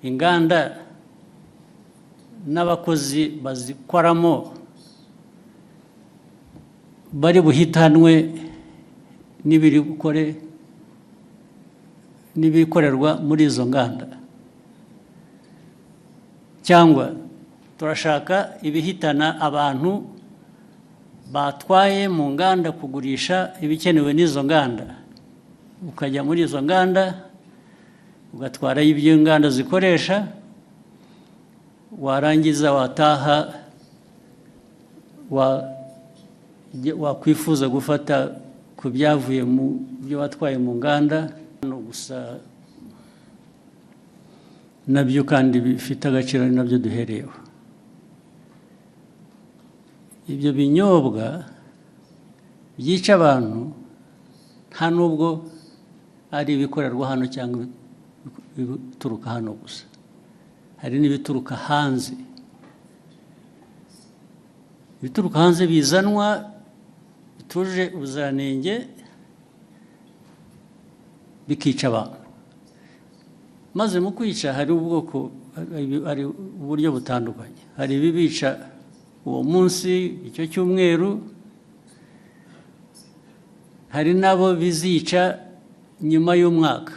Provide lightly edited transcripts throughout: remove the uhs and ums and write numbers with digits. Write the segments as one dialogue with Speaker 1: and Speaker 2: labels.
Speaker 1: inganda n'abakozi bazikoramo bari buhitanwe n'ibikorerwa muri izo nganda, cyangwa turashaka ibihitana abantu batwaye mu nganda kugurisha ibikenewe n'izo nganda, ukajya muri izo nganda ugatwara ibyo inganda zikoresha, warangiza wataha wakwifuza gufata ku byavuye mu byo watwaye mu nganda. Gusa nabyo kandi bifite agaciro, ni nabyo duhereyeho. Ibyo binyobwa byica abantu nta nubwo ari ibikorerwa hano cyangwa ibituruka hano gusa, hari n'ibituruka hanze. Ibituruka hanze bizanwa bituje ubuziranenge bikica abantu, maze mu kwica hari uburyo butandukanye. Hari ibibica uwo munsi, icyo cyumweru, hari nabo bizica nyuma y'umwaka.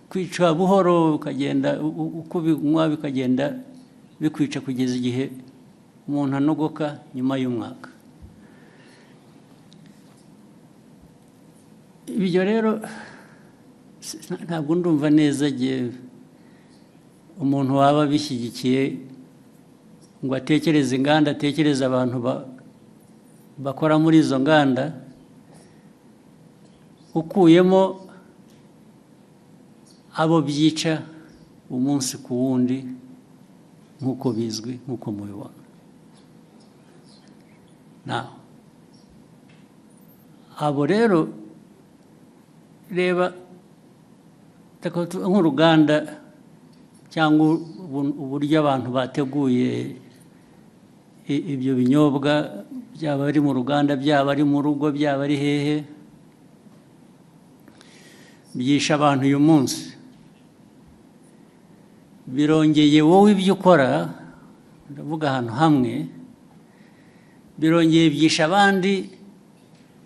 Speaker 1: Kwica buhoro ukagenda uko binywa bikagenda bikwica kugeza igihe umuntu anogoka nyuma y'umwaka. Ibyo rero ntabwo ndumva neza igihe umuntu waba bishyigikiye ngo atekereze inganda, atekereze abantu bakora muri izo nganda, ukuyemo abo byica umunsi ku wundi nk'uko bizwi, nk'uko mubibona. Abo rero reba nk'uruganda cyangwa uburyo abantu bateguye ibyo binyobwa, byaba ari mu ruganda, byaba ari mu rugo, byaba ari hehe, byisha abantu uyu munsi. Birongeye wowe ibyo ukora, ndavuga ahantu hamwe, birongeye byisha abandi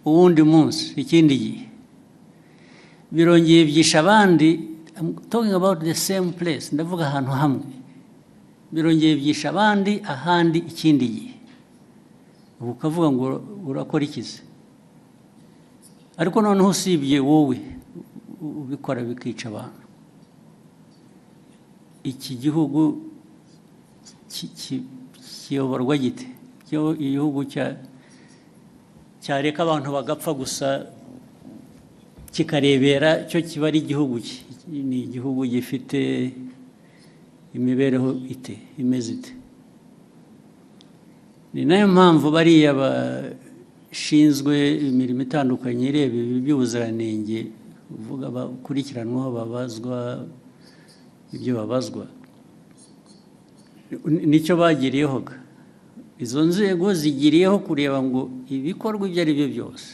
Speaker 1: uwundi munsi, ikindi gihe birongeye byisha abandi. I'm talking about the same place, ndavuga ahantu hamwe, birongeye byisha abandi ahandi ikindi gihe. Ubu ukavuga ngo urakora ikize, ariko noneho usibye wowe ubikora bikica abantu, iki gihugu kiyoborwa gite? Igihugu cyareka abantu bagapfa gusa kikarebera cyo kiba ari igihugu ki? Ni igihugu gifite imibereho imeze ite? Ni nayo mpamvu bariya bashinzwe imirimo itandukanye ireba ibi by'ubuziranenge, uvuga bakurikiranwaho, babazwa ibyo babazwa, nicyo bagiriyeho. Izo nzego zigiriyeho kureba ngo ibikorwa ibyo ari byo byose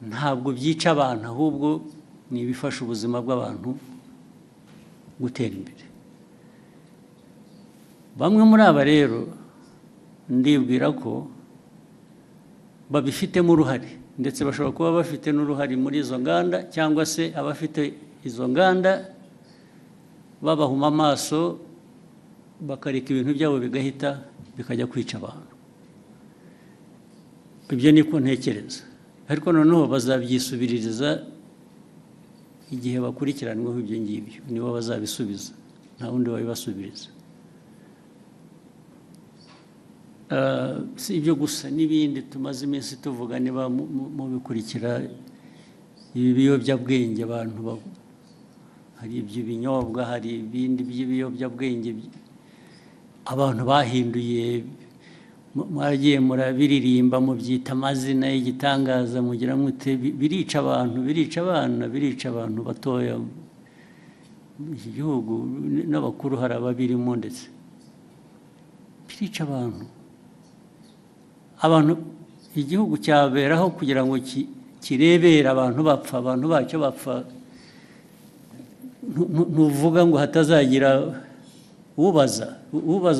Speaker 1: ntabwo byica abantu, ahubwo ni ibifasha ubuzima bw'abantu gutera imbere. Bamwe muri aba rero ndibwira ko babifitemo uruhare, ndetse bashobora kuba bafite n'uruhare muri izo nganda, cyangwa se abafite izo nganda babahuma amaso bakareka ibintu byabo bigahita bikajya kwica abantu. Ibyo niko ntekereza, ariko noneho bazabyisubiririza igihe bakurikiranweho ibyo ngibyo, nibo bazabisubiza, nta wundi wabibasubiriza. Si ibyo gusa, n'ibindi tumaze iminsi tuvuga, niba mubikurikira, ibi biyobyabwenge abantu, hari iby'ibinyobwa, hari ibindi by'ibiyobyabwenge abantu bahinduye, mwaragiye murabiririmba, mubyita amazina y'igitangaza, mugira mute, birica abantu, birica abana, birica abantu batoya. Iki gihugu n'abakuru hari ababirimo, ndetse birica abantu. Igihugu cyaberaho kugira ngo kirebere abantu bapfa, abantu bacyo bapfa ntuvuga ngo hatazagira ubaza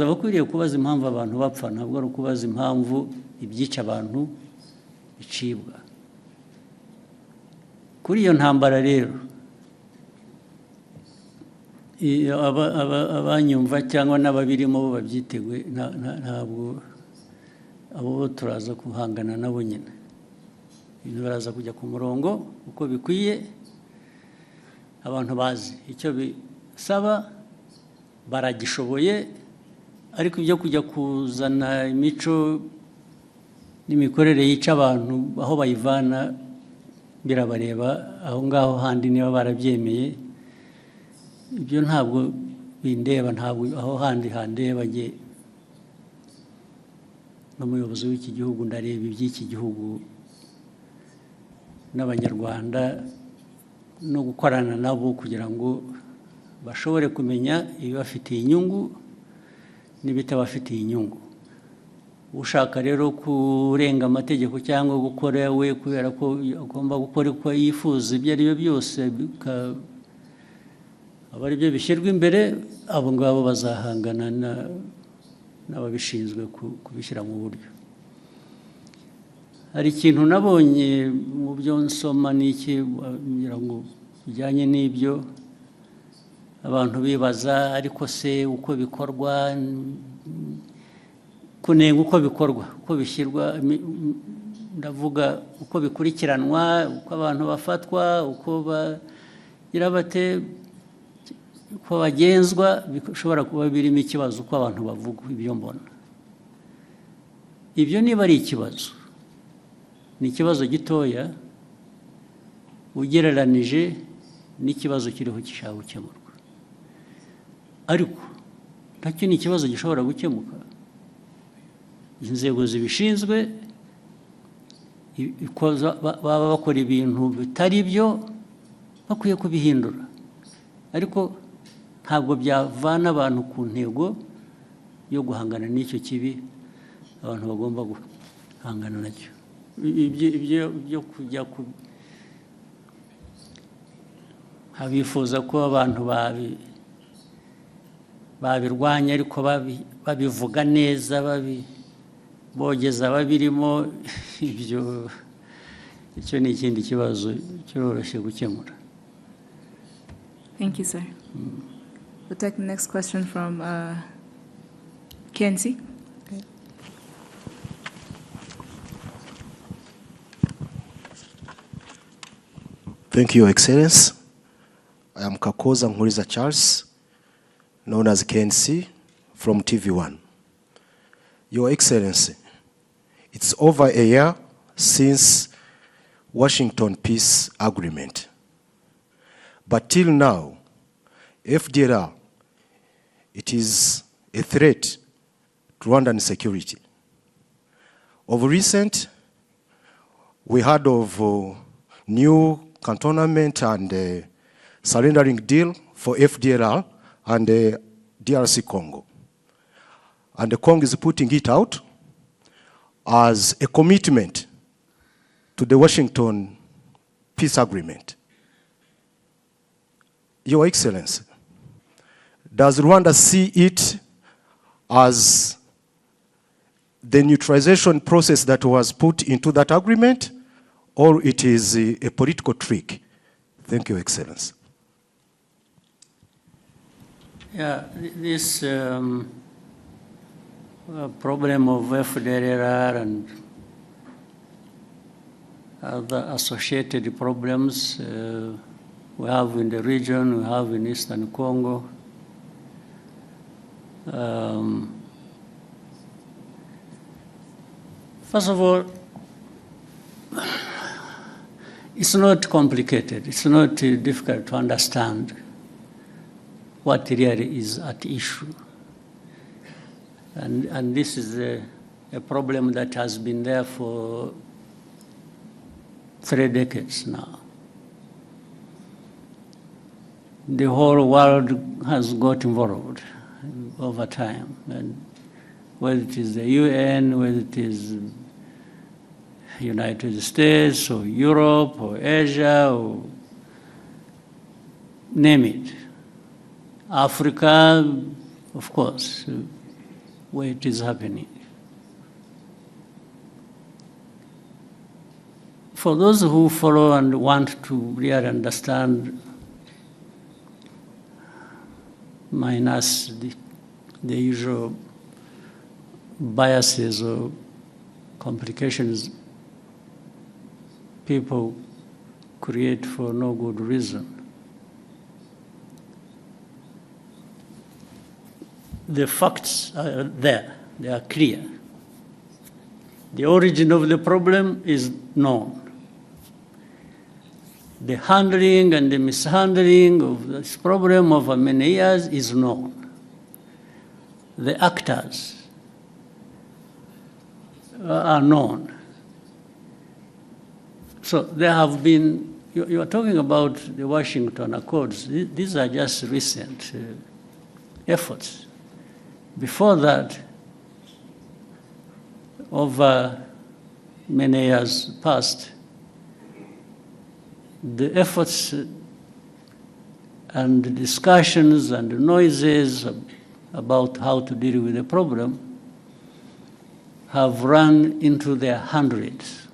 Speaker 1: bakwiriye kubaza impamvu abantu bapfa, ntabwo ari ukubaza impamvu ibyica abantu bicibwa. Kuri iyo ntambara rero, abanyumva cyangwa n'ababirimo bo babyiteguye, ntabwo abo turaza guhangana nabo nyine. Ibintu baraza kujya ku murongo uko bikwiye, abantu bazi icyo bisaba, baragishoboye, ariko ibyo kujya kuzana imico n'imikorere yica abantu aho bayivana birabareba aho ngaho handi niba barabyemeye. Ibyo ntabwo bindeba, ntabwo aho handi handeba. Jye n'umuyobozi w'iki gihugu ndareba iby'iki gihugu n'abanyarwanda no gukorana nabo kugira ngo bashobore kumenya ibibafitiye inyungu n'ibitabafitiye inyungu. Ushaka rero kurenga amategeko cyangwa gukora we kubera ko agomba gukora uko yifuza ibyo ari byo byose, aba ari byo bishyirwa imbere, abo ngabo bazahangana n'ababishinzwe kubishyira mu buryo. Hari ikintu nabonye mu byo nsoma n'iki kugira ngo bijyanye n'ibyo abantu bibaza, ariko se uko bikorwa, kunenga uko bikorwa, uko bishyirwa, ndavuga uko bikurikiranwa, uko abantu bafatwa, uko bagira bate, uko bagenzwa, bishobora kuba birimo ikibazo uko abantu bavuga. Ibyo mbona ibyo niba ari ikibazo, ni ikibazo gitoya ugereranije n'ikibazo kiriho gishaka gukemurwa, ariko nacyo ni ikibazo gishobora gukemuka. Inzego zibishinzwe baba bakora ibintu bitari byo, bakwiye kubihindura, ariko ntabwo byavana abantu ku ntego yo guhangana n'icyo kibi abantu bagomba guhangana nacyo. Ibyo kujya abifuza ko abantu babirwanya, ariko babivuga neza, bogeza babirimo, icyo ni ikindi kibazo cyoroshye gukemura.
Speaker 2: Thank you, sir. We'll take the next question from Kenzie. Okay.
Speaker 3: Thank you, Your Excellency. I am Kakoza Nkuriza Charles, known as KNC, from TV1. Your Excellency, it's over a year since Washington Peace Agreement. But till now, FDLR, it is a threat to Rwandan security. Of recent, we heard of new cantonment and surrendering deal for FDLR and DRC Congo. And the Congo is putting it out as a commitment to the Washington Peace Agreement. Your Excellency, does Rwanda see it as the neutralization process that was put into that agreement, or it is a political trick? Thank you, Your Excellency.
Speaker 1: Yeah, this problem of FDLR and other associated problems we have in the region, we have in Eastern Congo. First of all, it's not complicated. It's not difficult to understand what really is at issue. And this is a problem that has been there for 3 decades now. The whole world has got involved over time, and whether it is the UN, whether it is United States or Europe or Asia or name it, Africa, of course, where it is happening. For those who follow and want to really understand, minus the usual biases or complications people create for no good reason, the facts are there, they are clear. The origin of the problem is known. The handling and the mishandling of this problem over many years is known. The actors are known. So there have been, you are talking about the Washington Accords. These are just recent efforts. Before that, over many years past, the efforts and discussions and noises about how to deal with the problem have run into their hundreds.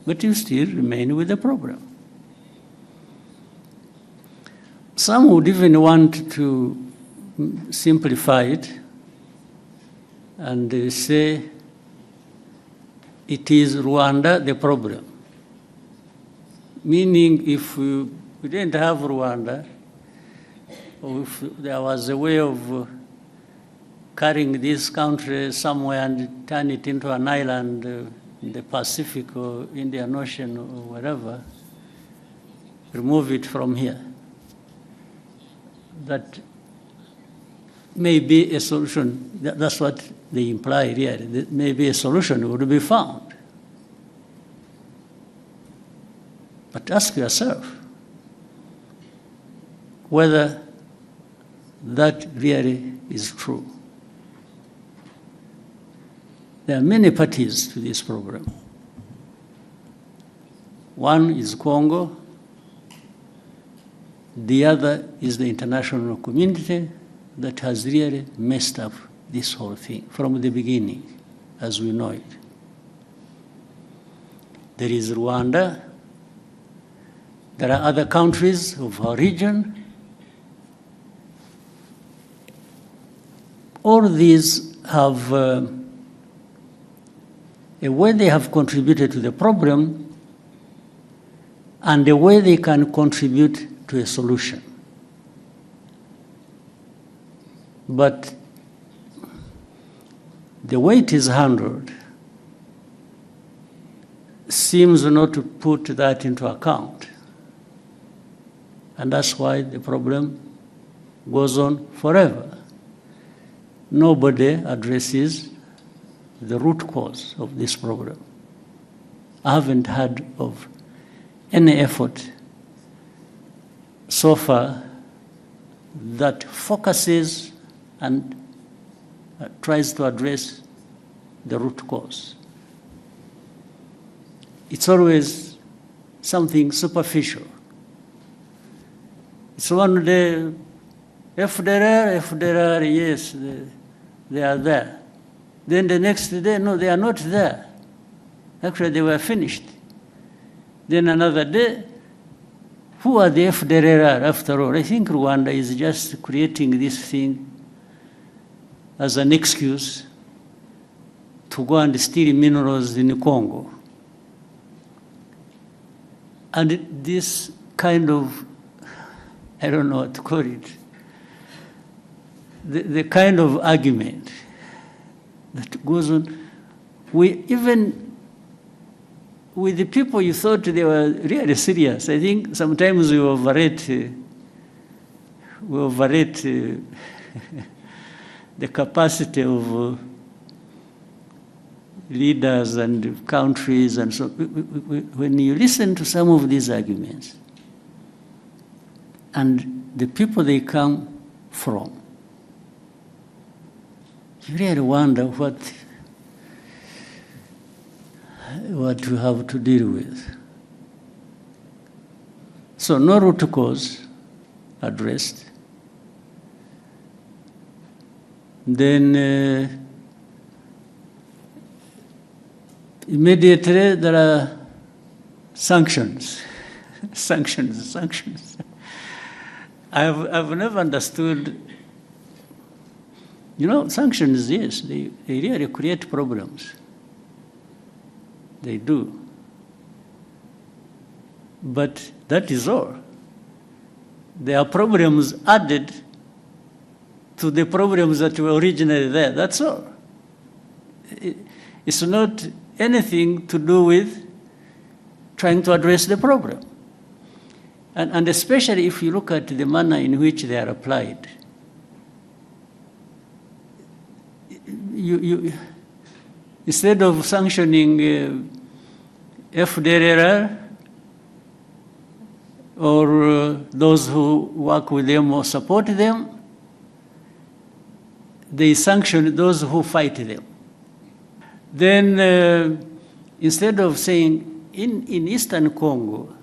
Speaker 1: But you still remain with the problem. Some would even want to simplify it and say it is Rwanda the problem. Meaning if we didn't have Rwanda, or if there was a way of carrying this country somewhere and turn it into an island in the Pacific or Indian Ocean or wherever, remove it from here. That may be a solution. That's what they imply here. That maybe a solution would be found. But ask yourself whether that really is true. There are many parties to this program. One is Congo, the other is the international community that has really messed up this whole thing from the beginning, as we know it. There is Rwanda. There are other countries of our region. All these have a way they have contributed to the problem and a way they can contribute to a solution. But the way it is handled seems not to put that into account. And that's why the problem goes on forever. Nobody addresses the root cause of this problem. I haven't heard of any effort so far that focuses and tries to address the root cause. It's always something superficial. It's one day, FDR, yes, they are there. Then the next day, no, they are not there. Actually, they were finished. Then another day, who are the FDR after all? I think Rwanda is just creating this thing as an excuse to go and steal minerals in Congo. And this kind of, I don't know what to call it, the kind of argument that goes on, even with the people you thought they were really serious. I think sometimes we overrate the capacity of leaders and countries and so. When you listen to some of these arguments and the people they come from, you really wonder what you have to deal with. So no root cause addressed, Then immediately there are sanctions. Sanctions. I've never understood. You know, sanctions, yes, they really create problems. They do. But that is all. There are problems added to the problems that were originally there. That's all. It's not anything to do with trying to address the problem. And especially if you look at the manner in which they are applied. You instead of sanctioning FDLR or those who work with them or support them, they sanction those who fight them. Then instead of saying, in Eastern Congo,